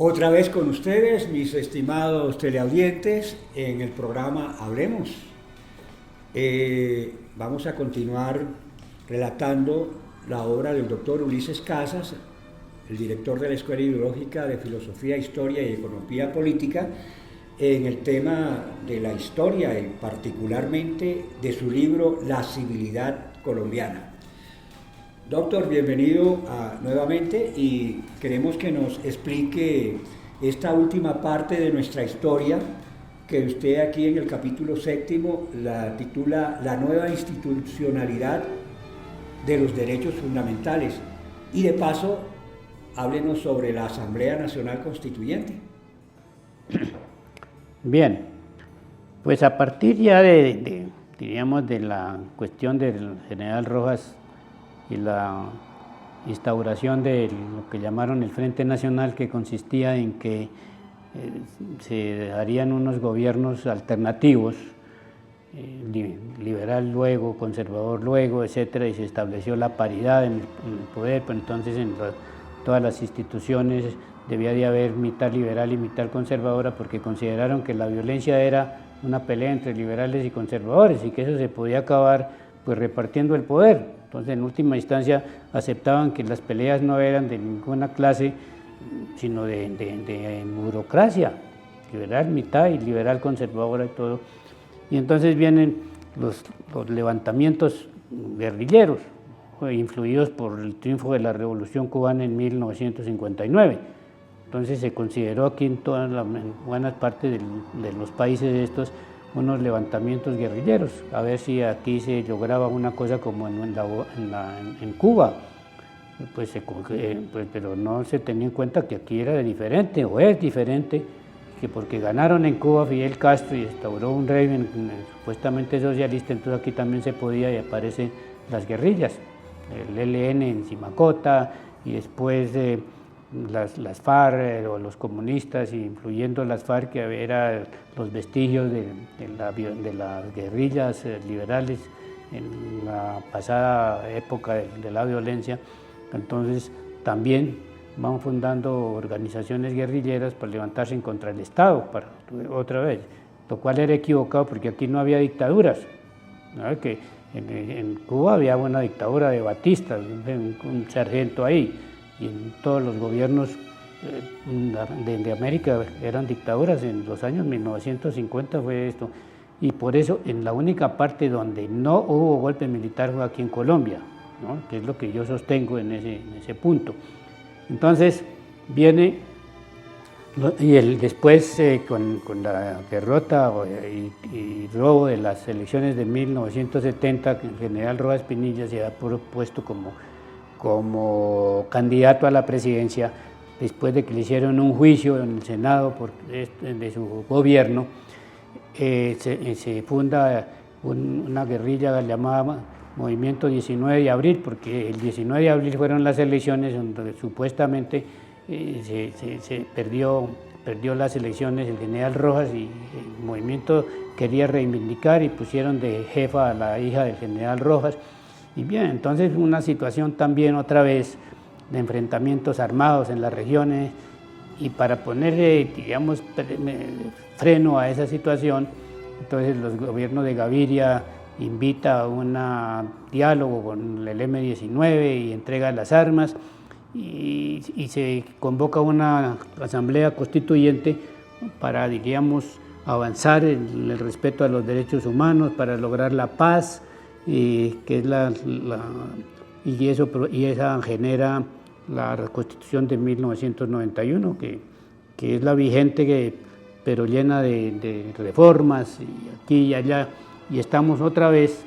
Otra vez con ustedes, mis estimados teleaudientes, en el programa Hablemos. Vamos a continuar relatando la obra del doctor Ulises Casas, el director de la Escuela Ideológica de Filosofía, Historia y Economía Política, en el tema de la historia y particularmente de su libro La civilidad colombiana. Doctor, bienvenido nuevamente y queremos que nos explique esta última parte de nuestra historia que usted aquí en el capítulo 7 la titula La nueva institucionalidad de los derechos fundamentales y de paso háblenos sobre la Asamblea Nacional Constituyente. Bien, pues a partir ya diríamos, de la cuestión del general Rojas y la instauración de lo que llamaron el Frente Nacional, que consistía en que se harían unos gobiernos alternativos, liberal luego, conservador luego, etcétera, y se estableció la paridad en el poder, pero entonces en todas las instituciones debía de haber mitad liberal y mitad conservadora, porque consideraron que la violencia era una pelea entre liberales y conservadores y que eso se podía acabar pues repartiendo el poder. Entonces, en última instancia, aceptaban que las peleas no eran de ninguna clase, sino de burocracia, liberal mitad y liberal conservadora y todo. Y entonces vienen los levantamientos guerrilleros, influidos por el triunfo de la Revolución Cubana en 1959. Entonces se consideró aquí en buenas partes de los países estos unos levantamientos guerrilleros, a ver si aquí se lograba una cosa como en Cuba, pero no se tenía en cuenta que aquí era diferente, o es diferente, que porque ganaron en Cuba Fidel Castro y instauró un régimen supuestamente socialista, entonces aquí también se podía y aparecen las guerrillas, el ELN en Simacota y después las FARC o los comunistas, incluyendo las FARC, que eran los vestigios de las guerrillas liberales en la pasada época de la violencia. Entonces también van fundando organizaciones guerrilleras para levantarse en contra del Estado, otra vez, lo cual era equivocado porque aquí no había dictaduras, ¿no? Que en Cuba había una dictadura de Batista, un sargento ahí, y en todos los gobiernos de América eran dictaduras. En los años 1950 fue esto, y por eso en la única parte donde no hubo golpe militar fue aquí en Colombia, ¿no? Que es lo que yo sostengo en ese punto. Entonces viene, y después con la derrota y robo de las elecciones de 1970, el general Rojas Pinilla se ha propuesto como candidato a la presidencia, después de que le hicieron un juicio en el Senado de su gobierno. Se funda una guerrilla llamada Movimiento 19 de Abril, porque el 19 de abril fueron las elecciones donde supuestamente se perdió las elecciones el general Rojas, y el movimiento quería reivindicar y pusieron de jefa a la hija del general Rojas. Y bien, entonces una situación también otra vez de enfrentamientos armados en las regiones, y para poner, digamos, freno a esa situación, entonces los gobiernos de Gaviria invita a un diálogo con el M-19 y entrega las armas, y se convoca una asamblea constituyente para, diríamos, avanzar en el respeto a los derechos humanos, para lograr la paz, que es y esa genera la Constitución de 1991, que es la vigente, pero llena de reformas, y aquí y allá, y estamos otra vez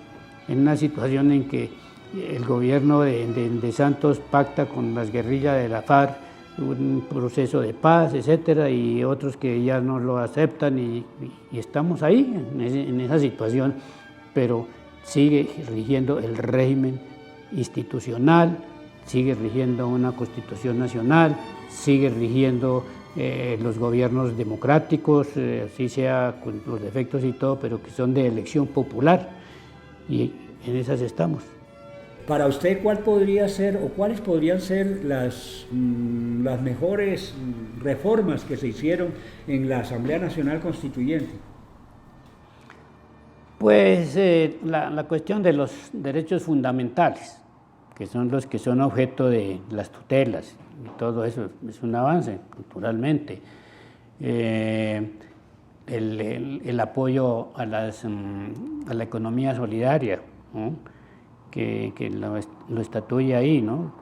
en una situación en que el gobierno de Santos pacta con las guerrillas de la FARC un proceso de paz, etcétera, y otros que ya no lo aceptan, y estamos ahí en esa situación, pero sigue rigiendo el régimen institucional, sigue rigiendo una constitución nacional, sigue rigiendo los gobiernos democráticos, así sea con los defectos y todo, pero que son de elección popular, y en esas estamos. Para usted, ¿cuál podría ser o cuáles podrían ser las mejores reformas que se hicieron en la Asamblea Nacional Constituyente? Pues la cuestión de los derechos fundamentales, que son los que son objeto de las tutelas, y todo eso es un avance, naturalmente. El apoyo a la economía solidaria, ¿no? que lo estatuye ahí, ¿no?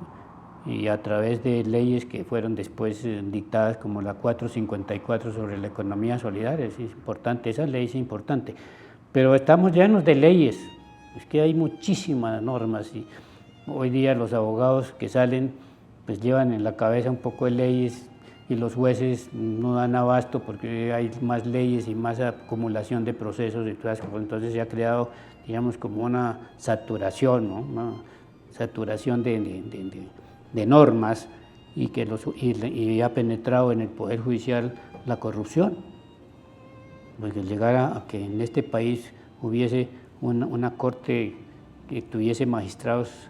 Y a través de leyes que fueron después dictadas como la 454 sobre la economía solidaria. Es importante, esa ley es importante, pero estamos llenos de leyes, es que hay muchísimas normas y hoy día los abogados que salen pues llevan en la cabeza un poco de leyes y los jueces no dan abasto porque hay más leyes y más acumulación de procesos y todas, entonces se ha creado, digamos, como una saturación, ¿no? Una saturación de normas y ha penetrado en el Poder Judicial la corrupción, porque llegara a que en este país hubiese una corte que tuviese magistrados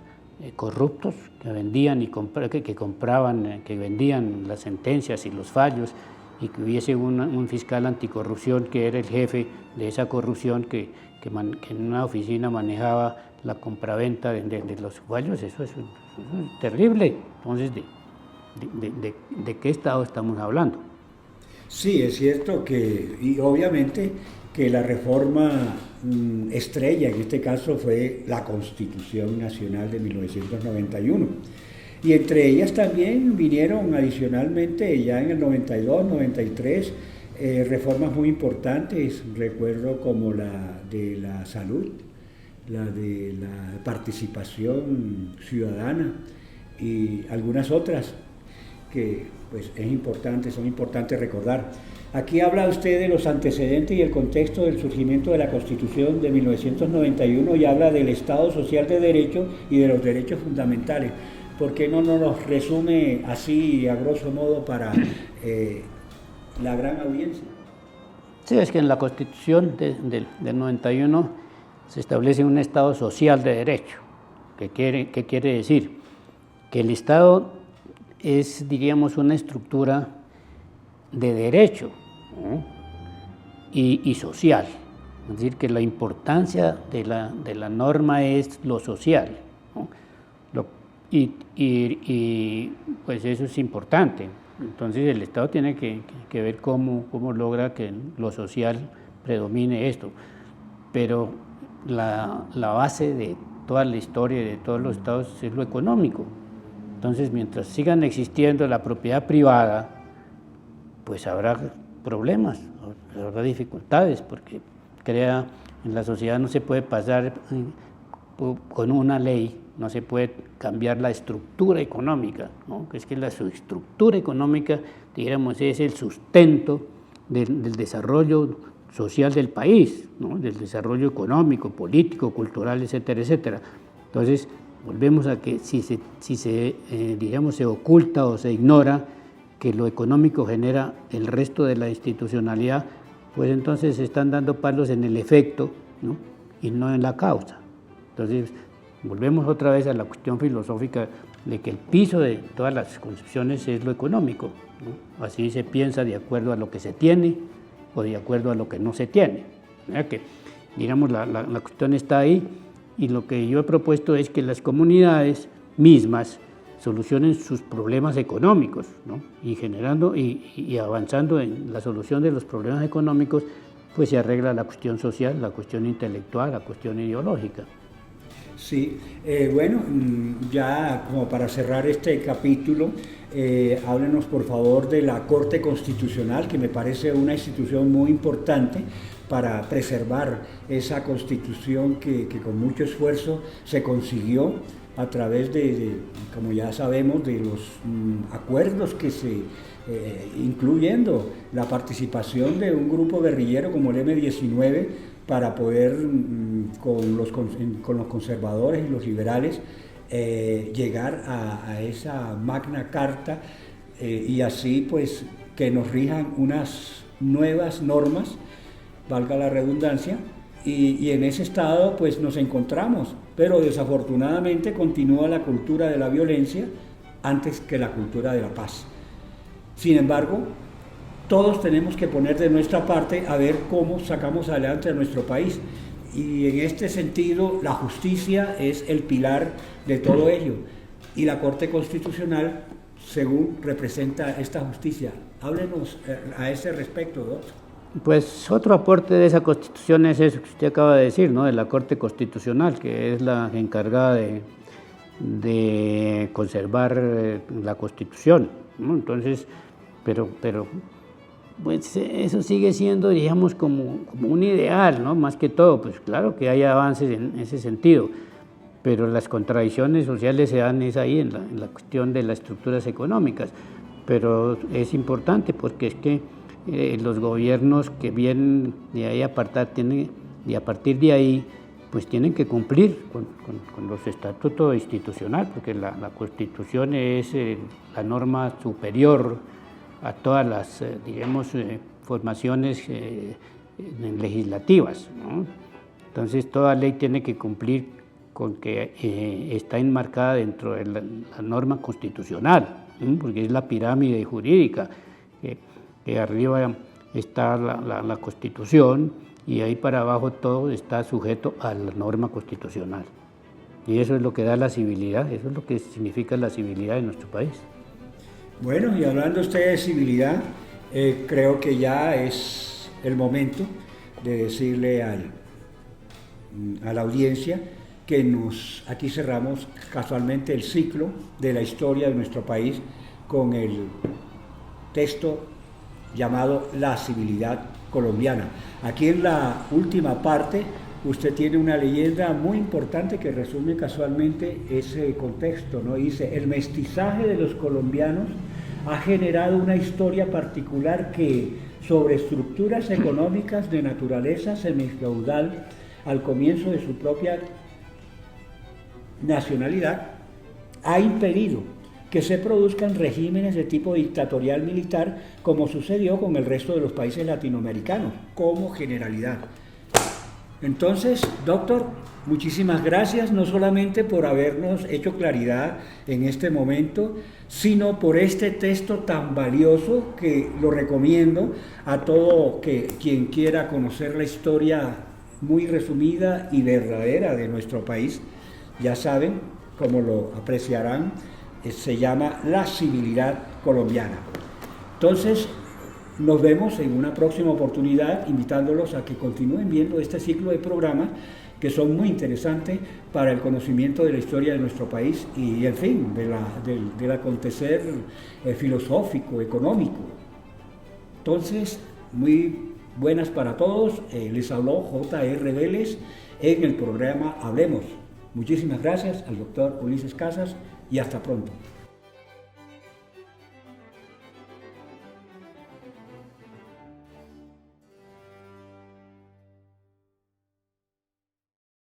corruptos que vendían y que compraban, que vendían las sentencias y los fallos, y que hubiese un fiscal anticorrupción que era el jefe de esa corrupción que en una oficina manejaba la compraventa de los fallos. Eso es terrible. Entonces, ¿de qué Estado estamos hablando? Sí, es cierto que, y obviamente que la reforma estrella en este caso fue la Constitución Nacional de 1991. Y entre ellas también vinieron adicionalmente ya en el 92, 93, reformas muy importantes, recuerdo como la de la salud, la de la participación ciudadana y algunas otras que pues son importantes recordar. Aquí habla usted de los antecedentes y el contexto del surgimiento de la Constitución de 1991 y habla del Estado Social de Derecho y de los derechos fundamentales. ¿Por qué no nos los resume así a grosso modo para la gran audiencia? Sí, es que en la Constitución del 91 se establece un Estado social de derecho. ¿Qué quiere decir? Que el Estado es, diríamos, una estructura de derecho, ¿no? y social. Es decir, que la importancia de la norma es lo social, ¿no? Y pues eso es importante. Entonces el Estado tiene que ver cómo logra que lo social predomine esto. Pero la base de toda la historia y de todos los Estados es lo económico. Entonces, mientras sigan existiendo la propiedad privada, pues habrá problemas, habrá dificultades, porque en la sociedad no se puede pasar con una ley, no se puede cambiar la estructura económica, ¿no? Es que la estructura económica, digamos, es el sustento del desarrollo social del país, ¿no? Del desarrollo económico, político, cultural, etcétera, etcétera. Entonces, volvemos a que si se oculta o se ignora que lo económico genera el resto de la institucionalidad, pues entonces se están dando palos en el efecto, ¿no? Y no en la causa. Entonces, volvemos otra vez a la cuestión filosófica de que el piso de todas las concepciones es lo económico, ¿no? Así se piensa de acuerdo a lo que se tiene o de acuerdo a lo que no se tiene. ¿Verdad? Que, digamos, la cuestión está ahí. Y lo que yo he propuesto es que las comunidades mismas solucionen sus problemas económicos, ¿no? Y generando y avanzando en la solución de los problemas económicos, pues se arregla la cuestión social, la cuestión intelectual, la cuestión ideológica. Sí, bueno, ya como para cerrar este capítulo, háblenos por favor de la Corte Constitucional, que me parece una institución muy importante para preservar esa Constitución que con mucho esfuerzo se consiguió a través como ya sabemos, de los acuerdos que incluyendo la participación de un grupo guerrillero como el M-19 para poder con los conservadores y los liberales llegar a esa magna carta y así pues que nos rijan unas nuevas normas, valga la redundancia, y en ese estado pues nos encontramos, pero desafortunadamente continúa la cultura de la violencia antes que la cultura de la paz. Sin embargo, todos tenemos que poner de nuestra parte a ver cómo sacamos adelante a nuestro país. Y en este sentido, la justicia es el pilar de todo ello. Y la Corte Constitucional, según representa esta justicia. Háblenos a ese respecto, doctor. Pues otro aporte de esa Constitución es eso que usted acaba de decir, ¿no? De la Corte Constitucional, que es la encargada de conservar la Constitución, ¿no? Entonces, pero pues eso sigue siendo, digamos, como un ideal, ¿no? Más que todo, pues claro que hay avances en ese sentido, pero las contradicciones sociales se dan es ahí en la cuestión de las estructuras económicas, pero es importante porque es que los gobiernos que vienen de ahí a partir de ahí, pues tienen que cumplir con los estatutos institucionales, porque la Constitución es la norma superior a todas las, digamos, formaciones legislativas, ¿no? Entonces, toda ley tiene que cumplir con que está enmarcada dentro de la norma constitucional, ¿no? Porque es la pirámide jurídica, que arriba está la Constitución y ahí para abajo todo está sujeto a la norma constitucional. Y eso es lo que da la civilidad, eso es lo que significa la civilidad en nuestro país. Bueno, y hablando usted de civilidad, creo que ya es el momento de decirle a la audiencia que aquí cerramos casualmente el ciclo de la historia de nuestro país con el texto llamado La civilidad colombiana. Aquí en la última parte usted tiene una leyenda muy importante que resume casualmente ese contexto, ¿no? Dice: el mestizaje de los colombianos ha generado una historia particular que, sobre estructuras económicas de naturaleza semifeudal, al comienzo de su propia nacionalidad, ha impedido que se produzcan regímenes de tipo dictatorial militar, como sucedió con el resto de los países latinoamericanos, como generalidad. Entonces, doctor, muchísimas gracias, no solamente por habernos hecho claridad en este momento, sino por este texto tan valioso que lo recomiendo a todo quien quiera conocer la historia muy resumida y verdadera de nuestro país. Ya saben, como lo apreciarán, se llama La civilidad colombiana. Entonces, nos vemos en una próxima oportunidad, invitándolos a que continúen viendo este ciclo de programas que son muy interesantes para el conocimiento de la historia de nuestro país y, en fin, del acontecer filosófico, económico. Entonces, muy buenas para todos. Les habló J.R. Vélez en el programa Hablemos. Muchísimas gracias al doctor Ulises Casas y hasta pronto.